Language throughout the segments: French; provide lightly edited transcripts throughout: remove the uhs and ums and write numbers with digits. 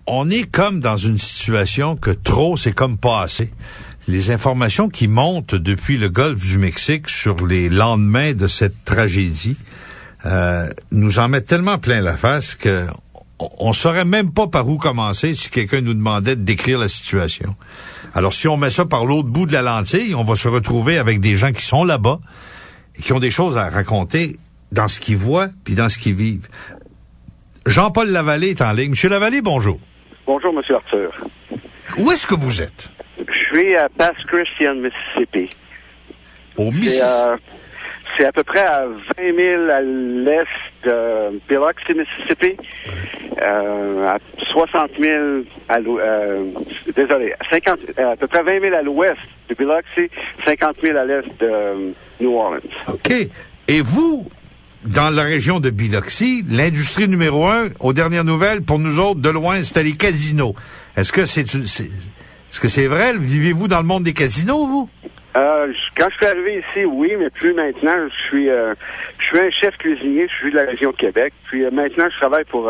on est comme dans une situation que trop, c'est comme pas assez. Les informations qui montent depuis le golfe du Mexique sur les lendemains de cette tragédie nous en mettent tellement plein la face que on saurait même pas par où commencer si quelqu'un nous demandait de décrire la situation. Alors, si on met ça par l'autre bout de la lentille, on va se retrouver avec des gens qui sont là-bas et qui ont des choses à raconter dans ce qu'ils voient puis dans ce qu'ils vivent. Jean-Paul Lavallée est en ligne. Monsieur Lavallée, bonjour. Bonjour, Monsieur Arthur. Où est-ce que vous êtes? Je suis à Pass Christian, Mississippi. Au Mississippi? C'est à peu près à 20 000 à l'est de Biloxi, Mississippi. À 60 000 à à peu près 20 000 à l'ouest de Biloxi, 50 000 à l'est de New Orleans. OK. Et vous, dans la région de Biloxi, l'industrie numéro 1, aux dernières nouvelles, pour nous autres, de loin, c'était les casinos. Est-ce que c'est vrai? Vivez-vous dans le monde des casinos, vous? Quand je suis arrivé ici, oui, mais plus maintenant. Je suis un chef cuisinier, je suis de la région de Québec. Puis maintenant, je travaille pour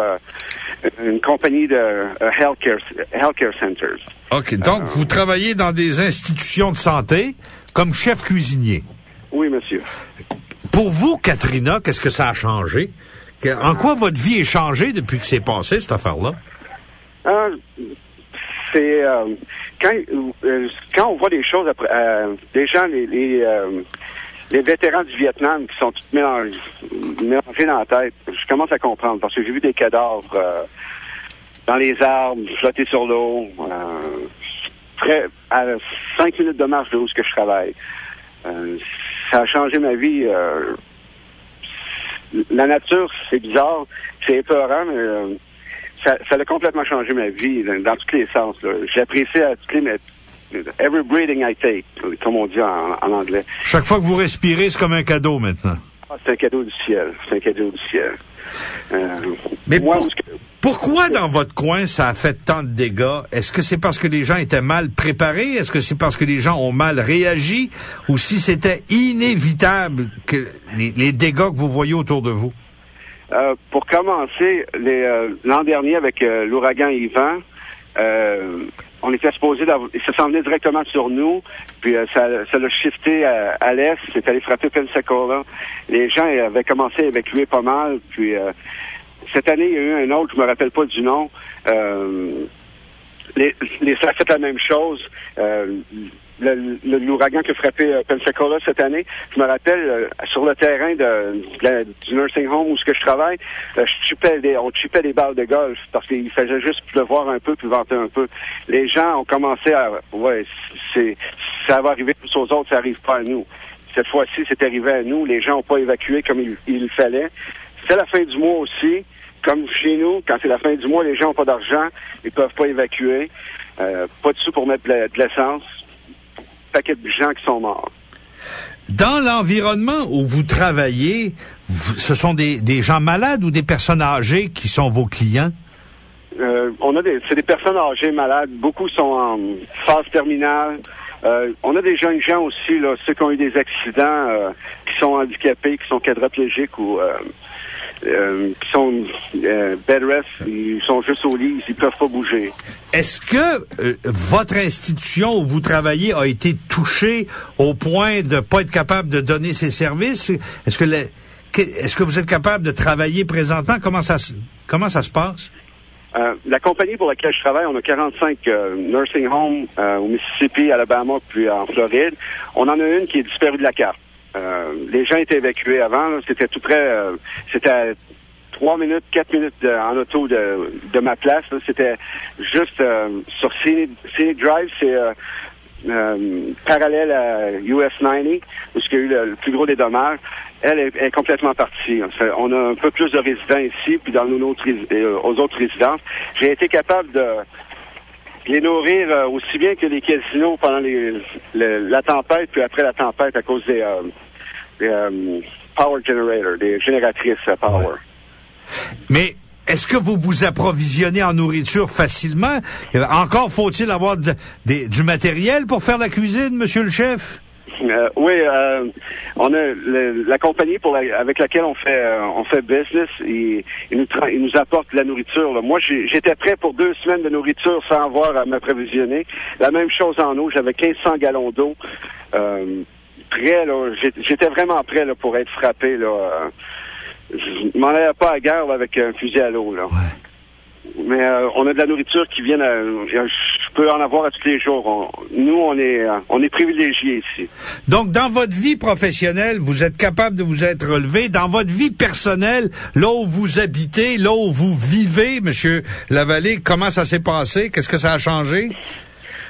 une compagnie de healthcare centers. OK. Donc, vous travaillez dans des institutions de santé comme chef cuisinier. Oui, monsieur. Pour vous, Katrina, qu'est-ce que ça a changé? En quoi votre vie est changée depuis que c'est passé, cette affaire-là? C'est quand on voit des choses après, des gens, les vétérans du Vietnam qui sont tous mélangés dans la tête, je commence à comprendre parce que j'ai vu des cadavres dans les arbres, flotter sur l'eau, à 5 minutes de marche de où je travaille. Ça a changé ma vie. La nature, c'est bizarre, c'est épeurant, mais ça a complètement changé ma vie dans tous les sens. J'apprécie à toutes les every breathing I take, comme on dit en anglais. Chaque fois que vous respirez, c'est comme un cadeau maintenant. C'est un cadeau du ciel. Mais pourquoi dans votre coin ça a fait tant de dégâts? Est-ce que c'est parce que les gens étaient mal préparés? Est-ce que c'est parce que les gens ont mal réagi? Ou si c'était inévitable que les dégâts que vous voyez autour de vous? Pour commencer, l'an dernier avec l'ouragan Ivan, on était supposé ça s'en venait directement sur nous, puis ça l'a shifté à l'est, c'est allé frapper Pensacola. Les gens avaient commencé à évacuer pas mal, puis cette année, il y a eu un autre, je me rappelle pas du nom, ça a fait la même chose. L'ouragan qui a frappé Pensacola cette année, je me rappelle sur le terrain du nursing home où je travaille, on chipait des balles de golf parce qu'il faisait juste pleuvoir un peu puis venter un peu. Les gens ont commencé ça va arriver plus aux autres, ça arrive pas à nous. Cette fois-ci, c'est arrivé à nous. Les gens n'ont pas évacué comme il fallait. C'est la fin du mois aussi. Comme chez nous, quand c'est la fin du mois, les gens n'ont pas d'argent, ils peuvent pas évacuer. Pas de sous pour mettre de l'essence. Paquet de gens qui sont morts. Dans l'environnement où vous travaillez, ce sont des gens malades ou des personnes âgées qui sont vos clients? C'est des personnes âgées malades. Beaucoup sont en phase terminale. On a des jeunes gens aussi, là, ceux qui ont eu des accidents, qui sont handicapés, qui sont quadriplégiques ou qui sont bed rest, ils sont juste au lit, ils peuvent pas bouger. Est-ce que votre institution où vous travaillez a été touchée au point de pas être capable de donner ses services? Est-ce que vous êtes capable de travailler présentement? Comment ça se passe? La compagnie pour laquelle je travaille, on a 45 nursing homes au Mississippi, Alabama, puis en Floride. On en a une qui est disparue de la carte. Les gens étaient évacués avant, là, c'était tout près, c'était à 3 minutes, 4 minutes en auto de ma place. Là. C'était juste sur Scenic Drive, c'est parallèle à US 90, où il y a eu le plus gros des dommages. Elle est complètement partie. On a un peu plus de résidents ici, puis dans aux autres résidences. J'ai été capable de les nourrir aussi bien que les casinos pendant la tempête, puis après la tempête à cause des power generators, des génératrices power. Ouais. Mais est-ce que vous vous approvisionnez en nourriture facilement? Encore faut-il avoir du matériel pour faire la cuisine, monsieur le chef? Oui, on a la compagnie avec laquelle on fait business. Il nous apporte de la nourriture. Là. Moi, j'étais prêt pour 2 semaines de nourriture sans avoir à m'approvisionner. La même chose en eau. J'avais 1500 gallons d'eau. Prêt, là. J'étais vraiment prêt là pour être frappé. Là. Je m'en allais pas à la guerre là, avec un fusil à l'eau. Là. Ouais. Mais on a de la nourriture qui vient. Je peux en avoir à tous les jours. Nous, on est privilégiés ici. Donc, dans votre vie professionnelle, vous êtes capable de vous être relevé. Dans votre vie personnelle, là où vous habitez, là où vous vivez, Monsieur Lavallée, comment ça s'est passé? Qu'est-ce que ça a changé?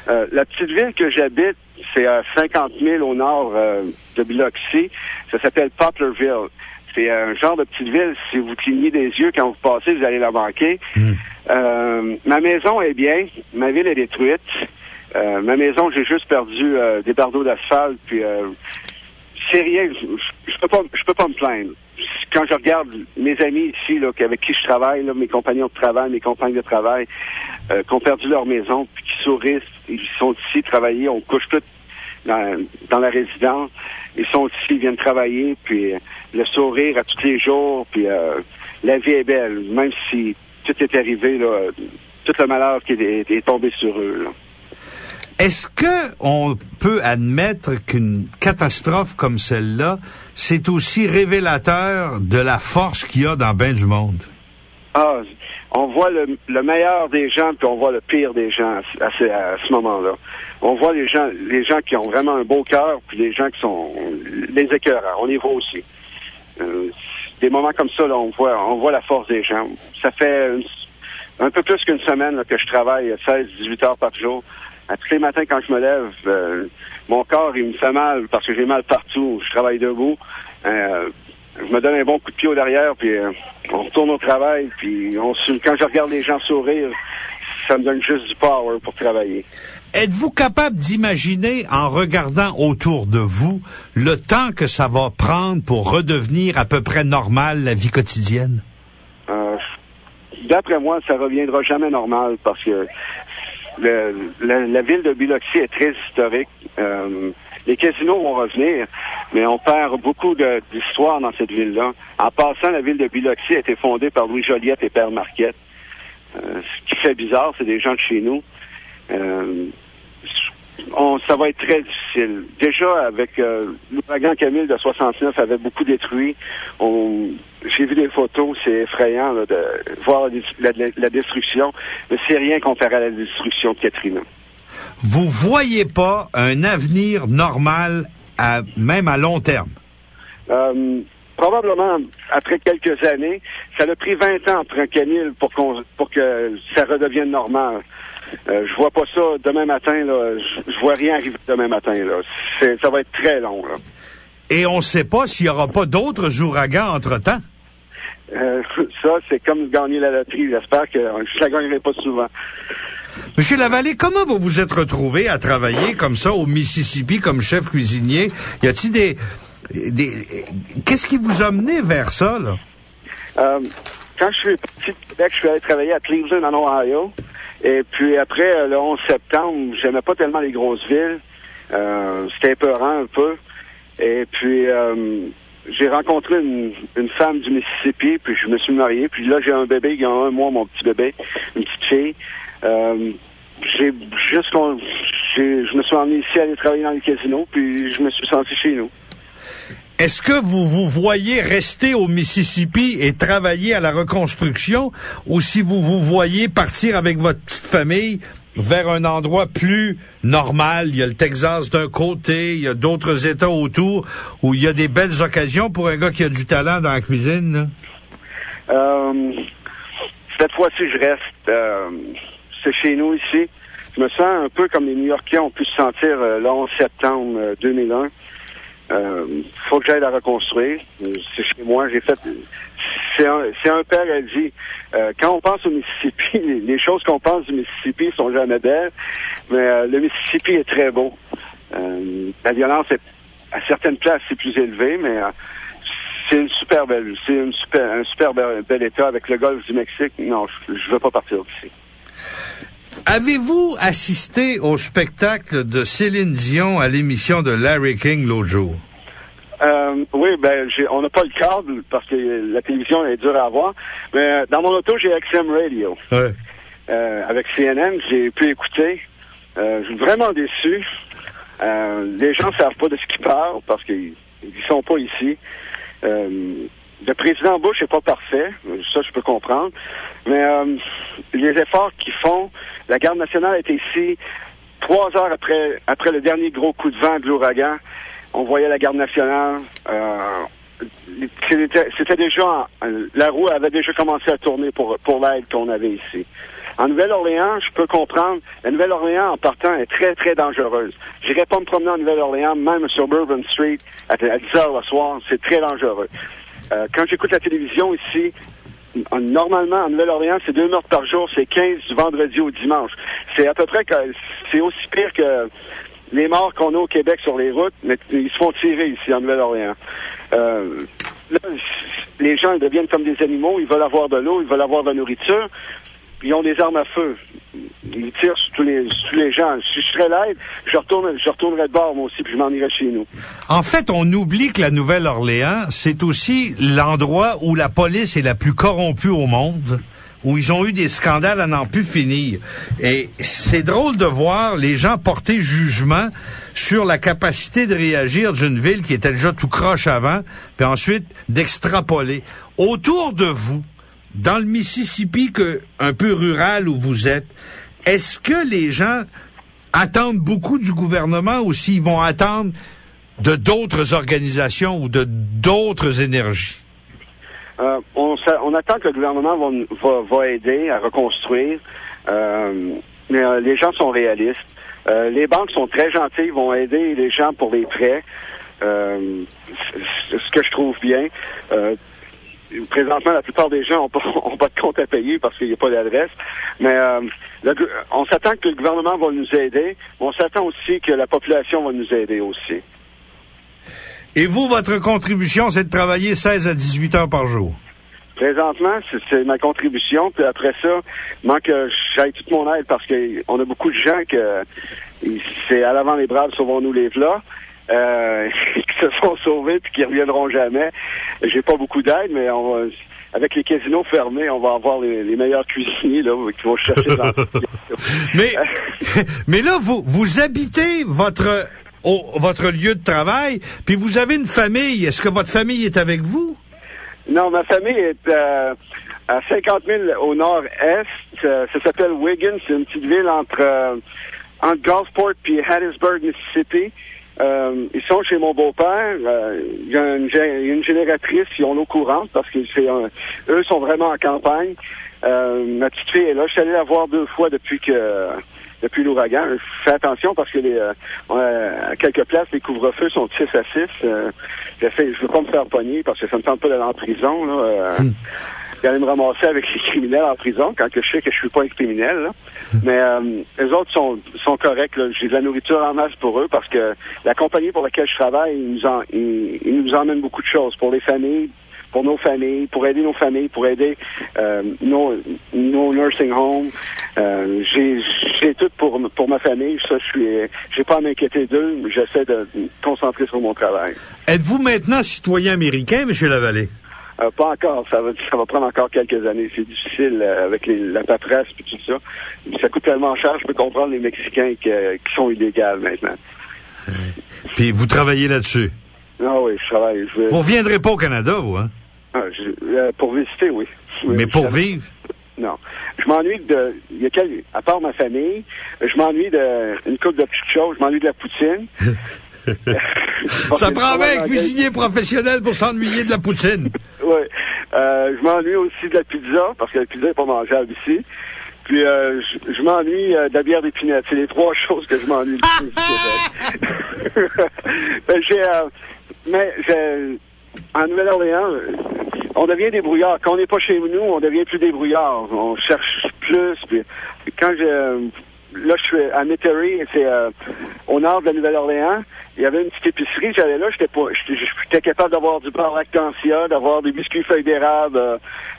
La petite ville que j'habite, c'est à 50 000 au nord de Biloxi. Ça s'appelle Poplarville. C'est un genre de petite ville, si vous clignez des yeux quand vous passez, vous allez la manquer. Ma maison est bien, ma ville est détruite. Ma maison, j'ai juste perdu des bardeaux d'asphalte, puis c'est rien, je peux pas me plaindre. Quand je regarde mes amis ici, là, avec qui je travaille, là, mes compagnons de travail, mes compagnes de travail, qui ont perdu leur maison, puis qui sourient, ils sont ici travailler, on couche tous dans la résidence. Ils sont ici, ils viennent travailler, puis le sourire à tous les jours, puis la vie est belle, même si tout est arrivé, là, tout le malheur qui est tombé sur eux. Là. Est-ce que on peut admettre qu'une catastrophe comme celle-là, c'est aussi révélateur de la force qu'il y a dans ben du monde? Ah, on voit le meilleur des gens, puis on voit le pire des gens à ce moment-là. On voit les gens qui ont vraiment un beau cœur, puis les gens qui sont les écœurants. On les voit aussi. Des moments comme ça, là, on voit la force des gens. Ça fait un peu plus qu'une semaine là, que je travaille 16-18 heures par jour. À tous les matins, quand je me lève, mon corps, il me fait mal parce que j'ai mal partout. Je travaille debout. Je me donne un bon coup de pied au derrière, puis on retourne au travail, puis quand je regarde les gens sourire, ça me donne juste du power pour travailler. Êtes-vous capable d'imaginer, en regardant autour de vous, le temps que ça va prendre pour redevenir à peu près normal la vie quotidienne? D'après moi, ça reviendra jamais normal parce que la ville de Biloxi est très historique. Les casinos vont revenir, mais on perd beaucoup d'histoire dans cette ville-là. En passant, la ville de Biloxi a été fondée par Louis Joliette et Père Marquette. Ce qui fait bizarre, c'est des gens de chez nous. Ça va être très difficile. Déjà, avec l'ouragan Camille de 69 avait beaucoup détruit. J'ai vu des photos, c'est effrayant là, de voir la destruction, mais c'est rien comparé à la destruction de Katrina. Vous voyez pas un avenir normal, même à long terme? Probablement, après quelques années, ça a pris 20 ans après Camille pour que ça redevienne normal. Je vois pas ça demain matin, là. Je vois rien arriver demain matin, là. Ça va être très long, là. Et on sait pas s'il y aura pas d'autres ouragans entre-temps? Ça, c'est comme gagner la loterie. J'espère que je la gagnerai pas souvent. Monsieur Lavallée, comment vous vous êtes retrouvé à travailler comme ça au Mississippi comme chef cuisinier? Y a-t-il qu'est-ce qui vous a mené vers ça, là? Quand je suis parti de Québec, je suis allé travailler à Cleveland, en Ohio. Et puis après, le 11 septembre, j'aimais pas tellement les grosses villes. C'était épeurant un peu. Et puis, j'ai rencontré une femme du Mississippi, puis je me suis marié. Puis là, j'ai un bébé, il y a 1 mois, mon petit bébé, une petite fille. Je me suis emmené ici à aller travailler dans les casinos, puis je me suis senti chez nous. Est-ce que vous vous voyez rester au Mississippi et travailler à la reconstruction, ou si vous vous voyez partir avec votre petite famille vers un endroit plus normal? Il y a le Texas d'un côté, il y a d'autres États autour où il y a des belles occasions pour un gars qui a du talent dans la cuisine, là. Cette fois-ci, je reste. C'est chez nous ici. Je me sens un peu comme les New-Yorkais ont pu se sentir le 11 septembre 2001. Faut que j'aille la reconstruire. C'est chez moi. C'est un père a dit. Quand on pense au Mississippi, les choses qu'on pense du Mississippi sont jamais belles, mais le Mississippi est très beau. La violence est à certaines places c'est plus élevé, mais c'est un super bel état avec le golfe du Mexique. Non, je veux pas partir d'ici. Avez-vous assisté au spectacle de Céline Dion à l'émission de Larry King l'autre jour? Oui, on n'a pas le câble parce que la télévision est dure à avoir. Mais dans mon auto, j'ai XM Radio. Ouais. Avec CNN, j'ai pu écouter. Je suis vraiment déçu. Les gens ne savent pas de ce qu'ils parlent parce qu'ils sont pas ici. Le président Bush n'est pas parfait, ça je peux comprendre. Mais les efforts qu'ils font, la Garde nationale était ici 3 heures après le dernier gros coup de vent de l'ouragan. On voyait la Garde nationale. C'était déjà... la roue avait déjà commencé à tourner pour l'aide qu'on avait ici. En Nouvelle-Orléans, je peux comprendre, la Nouvelle-Orléans, en partant, est très, très dangereuse. J'irais pas me promener en Nouvelle-Orléans, même sur Bourbon Street, à 10 heures le soir, c'est très dangereux. Quand j'écoute la télévision ici, normalement, en Nouvelle-Orléans, c'est 2 meurtres par jour, c'est 15 du vendredi au dimanche. C'est à peu près c'est aussi pire que les morts qu'on a au Québec sur les routes, mais ils se font tirer ici, en Nouvelle-Orléans. Là, les gens ils deviennent comme des animaux, ils veulent avoir de l'eau, ils veulent avoir de la nourriture. Ils ont des armes à feu. Ils tirent sur tous les gens. Si je serais l'aide, je retournerais de bord, moi aussi, puis je m'en irais chez nous. En fait, on oublie que la Nouvelle-Orléans, c'est aussi l'endroit où la police est la plus corrompue au monde, où ils ont eu des scandales à n'en plus finir. Et c'est drôle de voir les gens porter jugement sur la capacité de réagir d'une ville qui était déjà tout croche avant, puis ensuite d'extrapoler. Autour de vous, dans le Mississippi, un peu rural où vous êtes, est-ce que les gens attendent beaucoup du gouvernement ou s'ils vont attendre de d'autres organisations ou de d'autres énergies? On attend que le gouvernement va aider à reconstruire, mais les gens sont réalistes. Les banques sont très gentilles, vont aider les gens pour les prêts, ce que je trouve bien. Présentement, la plupart des gens ont pas de compte à payer parce qu'il n'y a pas d'adresse. Mais on s'attend que le gouvernement va nous aider. Mais on s'attend aussi que la population va nous aider aussi. Et vous, votre contribution, c'est de travailler 16 à 18 heures par jour? Présentement, c'est ma contribution. Puis après ça, il manque que j'aille toute mon aide parce qu'on a beaucoup de gens que c'est à l'avant les bras, sauvons-nous les v'là. Qui se sont sauvés puis qui reviendront jamais. J'ai pas beaucoup d'aide, mais avec les casinos fermés, on va avoir les meilleurs cuisiniers là qui vont chercher dans mais là, vous habitez votre lieu de travail, puis vous avez une famille. Est-ce que votre famille est avec vous? Non, ma famille est à 50 000 au nord-est. Ça s'appelle Wiggins. C'est une petite ville entre Gulfport puis Hattiesburg, Mississippi. Ils sont chez mon beau-père. Il y a une génératrice, ils ont l'eau courante parce que eux sont vraiment en campagne. Ma petite fille est là. Je suis allé la voir 2 fois depuis l'ouragan. Je fais attention parce que à quelques places, les couvre-feux sont de 6 à 6. Je veux pas me faire pogner parce que ça me tente pas d'aller en prison, là. D'aller me ramasser avec les criminels en prison quand je sais que je suis pas un criminel, là. Mais les autres sont corrects, là. J'ai de la nourriture en masse pour eux parce que la compagnie pour laquelle je travaille, ils nous emmènent beaucoup de choses pour les familles, pour nos familles, pour aider nos familles, pour aider nos nursing homes. J'ai tout pour ma famille. Ça, j'ai pas à m'inquiéter d'eux, mais j'essaie de me concentrer sur mon travail. Êtes-vous maintenant citoyen américain, M. Lavallée? Pas encore. Ça va prendre encore quelques années. C'est difficile avec la paperasse et tout ça. Ça coûte tellement cher, je peux comprendre les Mexicains qui sont illégaux maintenant. Puis vous travaillez là-dessus? Ah oui, je travaille. Vous reviendrez pas au Canada, vous, hein? Pour visiter, oui. Mais pour vivre? Non. Je m'ennuie à part ma famille, je m'ennuie d'une couple de petites choses. Je m'ennuie de la poutine. Ça prend bien un cuisinier professionnel pour s'ennuyer de la poutine. Oui. Je m'ennuie aussi de la pizza, parce que la pizza n'est pas mangeable ici. Puis je m'ennuie de la bière d'épinette. C'est les 3 choses que je m'ennuie du Québec. En Nouvelle-Orléans, on devient des brouillards. Quand on n'est pas chez nous, on devient plus des brouillards. On cherche plus. Puis quand là, je suis à Metairie, c'est au nord de la Nouvelle-Orléans. Il y avait une petite épicerie, j'allais là, j'étais capable d'avoir du beurre lactantia, d'avoir des biscuits feuilles d'érable,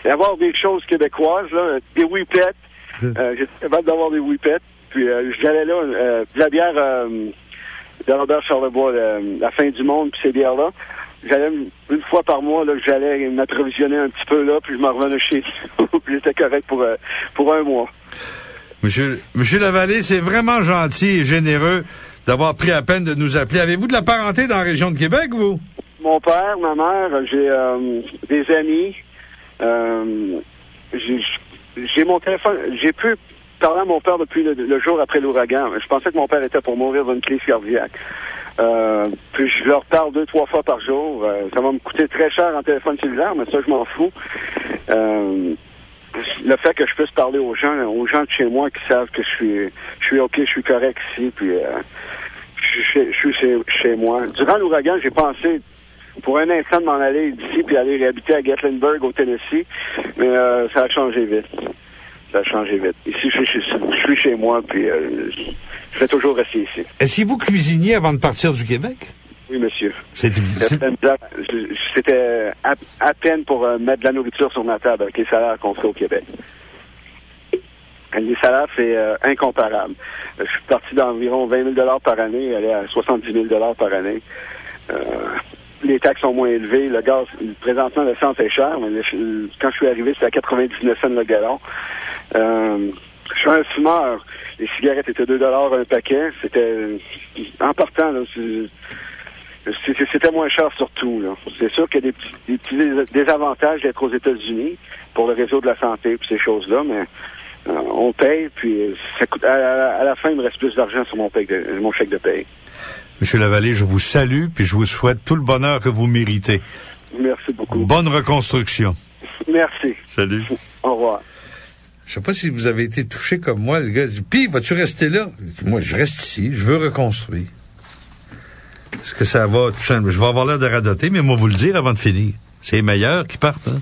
d'avoir des choses québécoises, là, des whippets. J'étais capable d'avoir des whippets. Puis j'allais là, de la bière de Robert Charlebois, la fin du monde, puis ces bières-là. J'allais une fois par mois, là, j'allais m'approvisionner un petit peu là, puis je m'en revenais chez nous. Puis j'étais correct pour un mois. Monsieur Lavallée, c'est vraiment gentil et généreux d'avoir pris la peine de nous appeler. Avez-vous de la parenté dans la région de Québec, vous? Mon père, ma mère, j'ai des amis. J'ai mon téléphone. J'ai pu parler à mon père depuis le jour après l'ouragan. Je pensais que mon père était pour mourir d'une crise cardiaque. Puis je leur parle 2-3 fois par jour. Ça va me coûter très cher en téléphone cellulaire, mais ça, je m'en fous. Le fait que je puisse parler aux gens de chez moi qui savent que je suis OK, je suis correct ici, puis je suis chez moi. Durant l'ouragan, j'ai pensé pour un instant de m'en aller d'ici puis aller réhabiter à Gatlinburg, au Tennessee, mais ça a changé vite. Ici, je suis chez moi, puis je vais toujours rester ici. Est-ce que vous cuisiniez avant de partir du Québec? Oui, monsieur. C'était à peine pour mettre de la nourriture sur ma table avec les salaires qu'on fait au Québec. Les salaires, c'est incomparable. Je suis parti d'environ 20 000 par année, aller à 70 000 par année. Les taxes sont moins élevées. Le gaz, présentement, l'essence est cher, mais quand je suis arrivé, c'était à 99 cents le gallon. Je suis un fumeur. Les cigarettes étaient 2 $ un paquet. C'était, en partant, là, c'était moins cher surtout, là. C'est sûr qu'il y a des petits désavantages d'être aux États-Unis pour le réseau de la santé et ces choses-là, mais on paye, puis ça coûte, à la fin, il me reste plus d'argent sur mon chèque de paye. Monsieur Lavallée, je vous salue, puis je vous souhaite tout le bonheur que vous méritez. Merci beaucoup. Bonne reconstruction. Merci. Salut. Au revoir. Je sais pas si vous avez été touché comme moi. Le gars dit, puis, vas-tu rester là? Moi, je reste ici, je veux reconstruire. Est-ce que ça va, tout simplement? Je vais avoir l'air de radoter, mais moi, vous le dire avant de finir. C'est les meilleurs qui partent, hein?